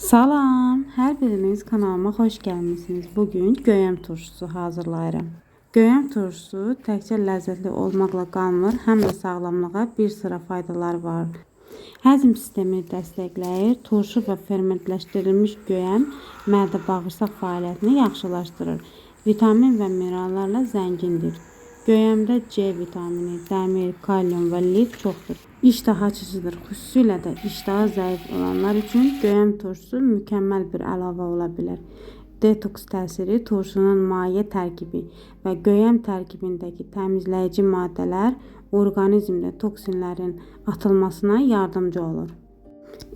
Salam, hər biriniz kanalıma xoş gəlmisiniz. Bugün göyəm turşusu hazırlayıram. Göyəm turşusu təkcə ləzzətli olmaqla qalmır, həm də sağlamlığa bir sıra faydaları var. Həzm sistemini dəstəkləyir, turşu və fermentləşdirilmiş göyəm mədə-bağırsaq fəaliyyətini yaxşılaşdırır. Vitamin və minerallarla zəngindir. Göyəmdə C vitamini, dəmir, kalium və lif çoxdur. İştah açıcıdır. Xüsusilə də iştahı zəif olanlar üçün göyəm turşusu mükəmməl bir əlavə ola bilər. Detoks təsiri turşunun maye tərkibi və göyəm tərkibindəki təmizləyici maddələr orqanizmdə toksinlərin atılmasına yardımcı olur.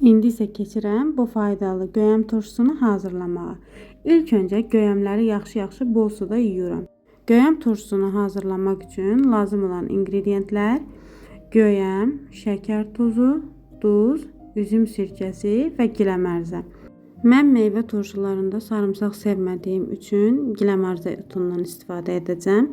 İndi isə keçirəm bu faydalı göyəm turşusunu hazırlamağa. İlk öncə göyəmləri yaxşı bol suda yuyuram. Göyəm turşusunu hazırlamaq üçün lazım olan ingredientlər: göyəm, şəkər tozu, duz, üzüm sirkəsi və giləmərzə. Mən meyvə turşularında sarımsaq sevmədiyim üçün giləmərzə otundan istifadə edəcəm.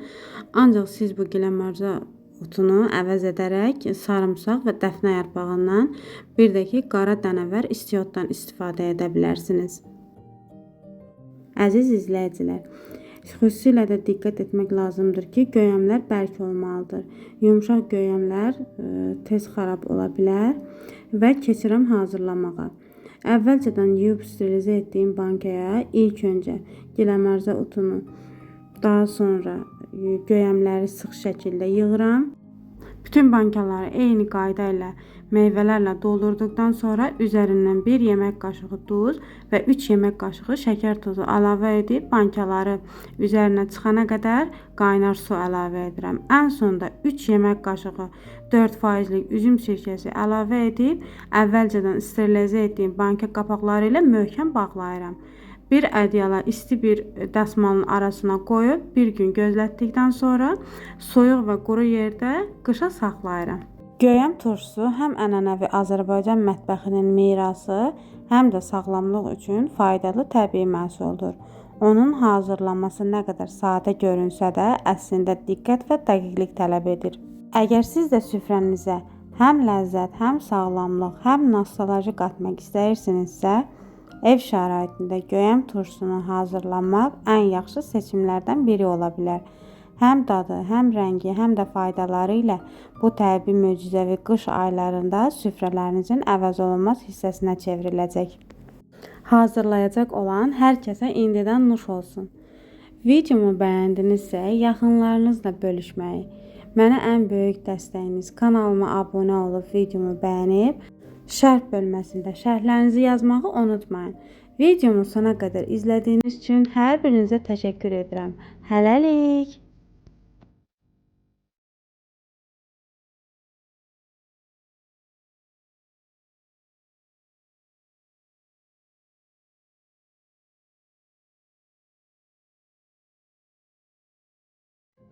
Ancaq siz bu giləmərzə otunu əvəz edərək sarımsaq və dəfnə yarpağından, bir də ki qara dənəvər istiotdan istifadə edə bilərsiniz. Əziz izləyicilər, xüsusilə də diqqət etmək lazımdır ki, göyəmlər bərk olmalıdır. Yumşaq göyəmlər tez xarab ola bilər və keçirəm hazırlamağa. Əvvəlcədən yuyub sterilizə etdiyim bankaya ilk öncə giləmərzə otunu, daha sonra göyəmləri sıx şəkildə yığıram. Bütün bankaları eyni qayda ilə meyvələrlə doldurduqdan sonra üzərindən 1 yemək qaşığı duz və 3 yemək qaşığı şəkər tozu əlavə edib bankaları üzərinə çıxana qədər qaynar su əlavə edirəm. Ən sonda 3 yemək qaşığı 4%lik üzüm sirkəsi əlavə edib əvvəlcədən sterilizə etdiyim banka qapaqları ilə möhkəm bağlayıram. Bir ədyala isti bir dəsmalın arasına qoyub bir gün gözlətdikdən sonra soyuq və quru yerdə qışa saxlayıram. Göyəm turşusu həm ənənəvi Azərbaycan mətbəxinin mirası, həm də sağlamlıq üçün faydalı təbii məhsuldur. Onun hazırlanması nə qədər sadə görünsə də, əslində diqqət və dəqiqlik tələb edir. Əgər siz də süfrənizə həm ləzzət, həm sağlamlıq, həm nostalji qatmaq istəyirsinizsə, ev şəraitində göyəm turşusunu hazırlamaq ən yaxşı seçimlərdən biri ola bilər. Həm dadı, həm rəngi, həm də faydaları ilə bu təbii möcüzəvi qış aylarında süfrələrinizin əvəzolunmaz hissəsinə çevriləcək. Hazırlayacaq olan hər kəsə indidən nuş olsun. Videomu bəyəndinizsə, yaxınlarınızla bölüşməyi, mənə ən böyük dəstəyiniz kanalıma abunə olub videomu bəyənib, şərh bölməsində şərhlərinizi yazmağı unutmayın. Videomu sona qədər izlədiyiniz üçün hər birinizə təşəkkür edirəm. Hələlik!